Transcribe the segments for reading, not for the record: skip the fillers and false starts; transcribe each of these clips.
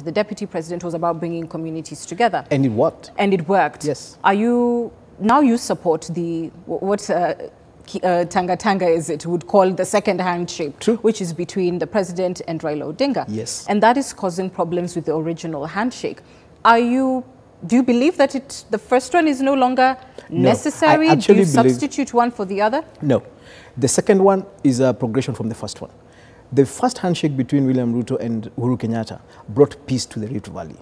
The deputy president was about bringing communities together. And it worked. And it worked. Yes. Now you support what Tanga is it would call the second handshake, True. which is between the president and Raila Odinga. Yes. And that is causing problems with the original handshake. Do you believe that the first one is no longer necessary? Do you substitute one for the other? No. The second one is a progression from the first one. The first handshake between William Ruto and Uhuru Kenyatta brought peace to the Rift Valley.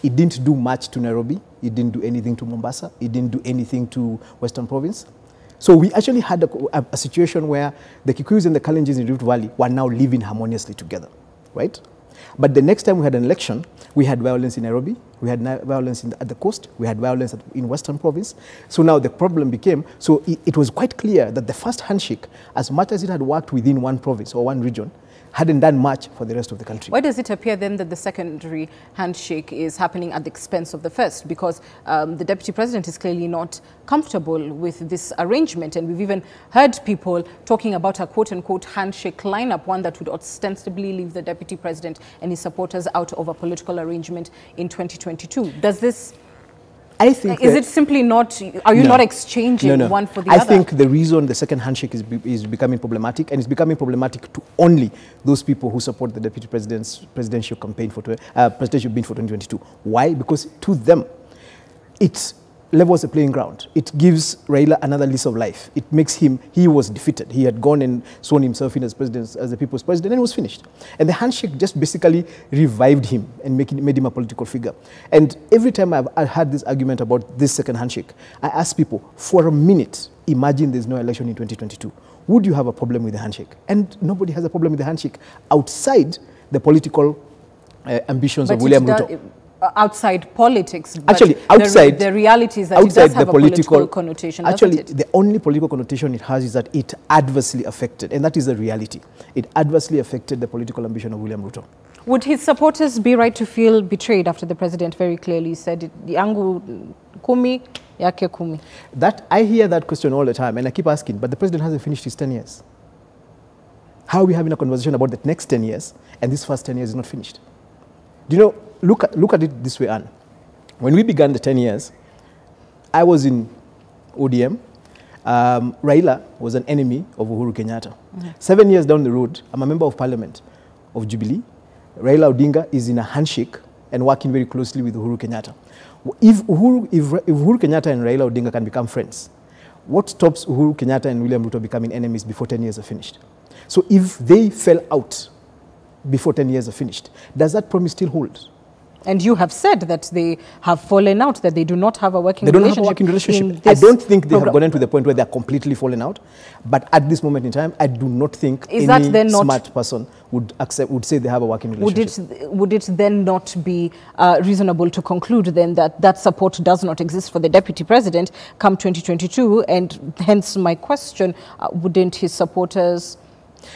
It didn't do much to Nairobi. It didn't do anything to Mombasa. It didn't do anything to Western Province. So we actually had a situation where the Kikuyus and the Kalenjins in Rift Valley were now living harmoniously together, right? But the next time we had an election, we had violence in Nairobi, we had violence at the coast, we had violence in Western Province. So now the problem became, so it was quite clear that the first handshake, as much as it had worked within one province or one region, hadn't done much for the rest of the country. Why does it appear then that the secondary handshake is happening at the expense of the first? Because the deputy president is clearly not comfortable with this arrangement. And we've even heard people talking about a quote-unquote handshake lineup, one that would ostensibly leave the deputy president and his supporters out of a political arrangement in 2022. Does this... I think is it simply not, are you not exchanging one for the other? I think the reason the second handshake is becoming problematic, and it's becoming problematic to only those people who support the deputy president's presidential campaign presidential bid for 2022. Why? Because to them, it levels the playing ground. It gives Raila another lease of life. It makes him, he was defeated. He had gone and sworn himself in as president, as the people's president, and it was finished. And the handshake just basically revived him and made him a political figure. And every time I've had this argument about this second handshake, I ask people, for a minute, imagine there's no election in 2022. Would you have a problem with the handshake? And nobody has a problem with the handshake outside the political ambitions of William Ruto. Outside politics, but actually outside the reality is that it does have a political connotation. Actually, the only political connotation it has is that it adversely affected, and that is the reality. It adversely affected the political ambition of William Ruto. Would his supporters be right to feel betrayed after the president very clearly said, "Yangu kumi, yake kumi"? That I hear that question all the time, and I keep asking, but the president hasn't finished his 10 years. How are we having a conversation about the next 10 years, and this first 10 years is not finished? Do you know? Look at it this way, Anne. When we began the 10 years, I was in ODM. Raila was an enemy of Uhuru Kenyatta. 7 years down the road, I'm a member of parliament of Jubilee. Raila Odinga is in a handshake and working very closely with Uhuru Kenyatta. If Uhuru Kenyatta and Raila Odinga can become friends, what stops Uhuru Kenyatta and William Ruto becoming enemies before 10 years are finished? So if they fell out before 10 years are finished, does that promise still hold? And you have said that they have fallen out, that they do not have a working relationship. They don't have a working relationship. I don't think they have gotten to the point where they are completely fallen out. But at this moment in time, I do not think any smart person would say they have a working relationship. Would it then not be reasonable to conclude then that that support does not exist for the deputy president come 2022? And hence my question, wouldn't his supporters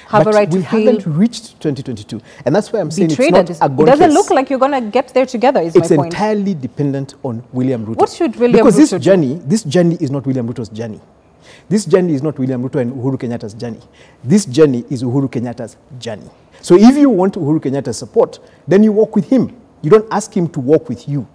have a right to feel... we haven't reached 2022. And that's why I'm saying it's not a It doesn't look like you're going to get there together, is my point. It's entirely dependent on William Ruto. What should William Ruto do? This journey is not William Ruto's journey. This journey is not William Ruto and Uhuru Kenyatta's journey. This journey is Uhuru Kenyatta's journey. So if you want Uhuru Kenyatta's support, then you walk with him. You don't ask him to walk with you.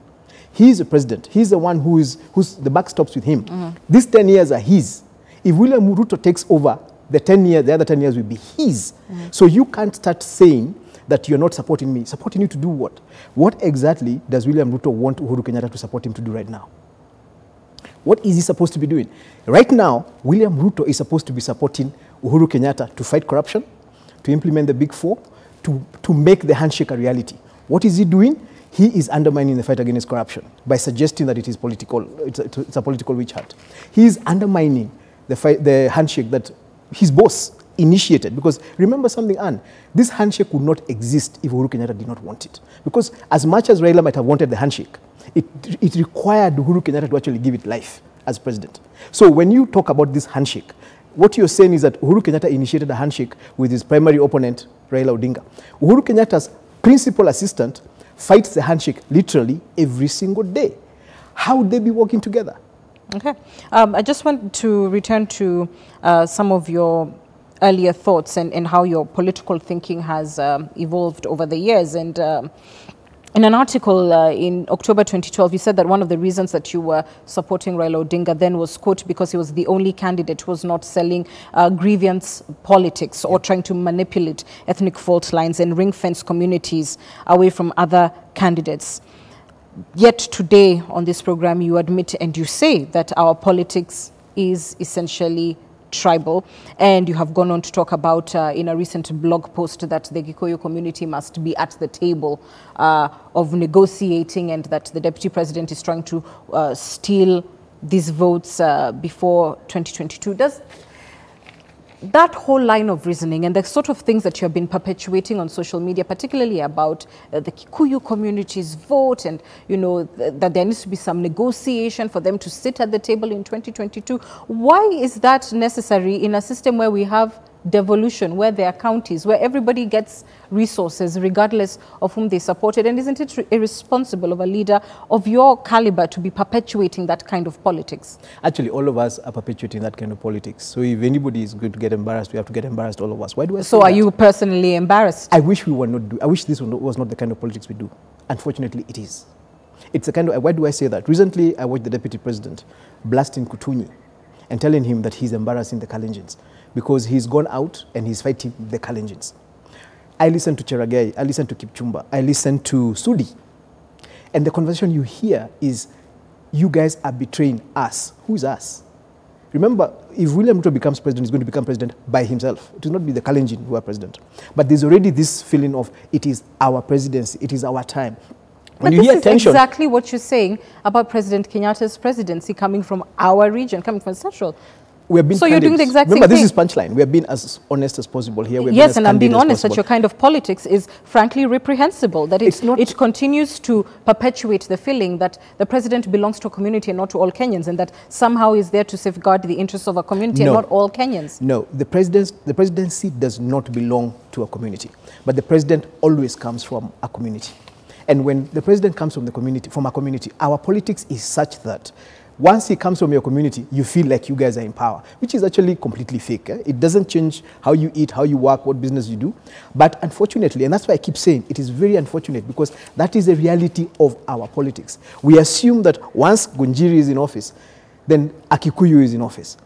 He's the president. He's the one who's the buck stops with him. These 10 years are his. If William Ruto takes over, the other 10 years will be his. So you can't start saying that you're not supporting me. Supporting you to do what? What exactly does William Ruto want Uhuru Kenyatta to support him to do right now? What is he supposed to be doing? Right now, William Ruto is supposed to be supporting Uhuru Kenyatta to fight corruption, to implement the Big Four, to make the handshake a reality. What is he doing? He is undermining the fight against corruption by suggesting that it is political, it's a political witch hunt. He is undermining the handshake that his boss initiated. Because remember something, Anne, this handshake would not exist if Uhuru Kenyatta did not want it. Because as much as Raila might have wanted the handshake, it required Uhuru Kenyatta to actually give it life as president. So when you talk about this handshake, what you're saying is that Uhuru Kenyatta initiated a handshake with his primary opponent, Raila Odinga. Uhuru Kenyatta's principal assistant fights the handshake literally every single day. How would they be working together? Okay. I just want to return to some of your earlier thoughts and how your political thinking has evolved over the years. And In an article in October 2012, you said that one of the reasons that you were supporting Raila Odinga then was, quote, because he was the only candidate who was not selling grievance politics or trying to manipulate ethnic fault lines and ring-fence communities away from other candidates. Yet today on this program, you admit and you say that our politics is essentially tribal, and you have gone on to talk about in a recent blog post that the Gikuyu community must be at the table of negotiating, and that the deputy president is trying to steal these votes before 2022. Does that whole line of reasoning and the sort of things that you have been perpetuating on social media, particularly about the Kikuyu community's vote, and you know that there needs to be some negotiation for them to sit at the table in 2022, why is that necessary in a system where we have devolution, where there are counties, where everybody gets resources regardless of whom they supported? And isn't it irresponsible of a leader of your caliber to be perpetuating that kind of politics? Actually, all of us are perpetuating that kind of politics. So if anybody is going to get embarrassed, we have to get embarrassed, all of us. Why do I say So are that? you personally embarrassed? I wish we were not I wish this was not the kind of politics we do. Unfortunately, it is. It's a kind of, why do I say that? Recently, I watched the deputy president blasting Kutunyi and telling him that he's embarrassing the Kalenjins because he's gone out and he's fighting the Kalenjins. I listened to Cherargei, I listened to Kipchumba, I listened to Sudi. And the conversation you hear is, you guys are betraying us. Who's us? Remember, if William Ruto becomes president, he's going to become president by himself. It will not be the Kalenjin who are president. But there's already this feeling of, it is our presidency, it is our time. When But you hear this is tension, exactly what you're saying about President Kenyatta's presidency coming from our region, coming from Central. we have been So you're doing the exact same Remember, this thing. is punchline. We have been as honest as possible here. We have been Yes, as and I'm being candid as honest that possible. your kind of politics is frankly reprehensible, that It's not- it continues to perpetuate the feeling that the president belongs to a community and not to all Kenyans, and that somehow is there to safeguard the interests of a community No. and not all Kenyans. No, the presidency does not belong to a community, but the president always comes from a community. And when the president comes from a community, our politics is such that once he comes from your community, you feel like you guys are in power, which is actually completely fake. It doesn't change how you eat, how you work, what business you do. But unfortunately, and that's why I keep saying it is very unfortunate, because that is the reality of our politics. We assume that once Gunjiri is in office, then a Kikuyu is in office.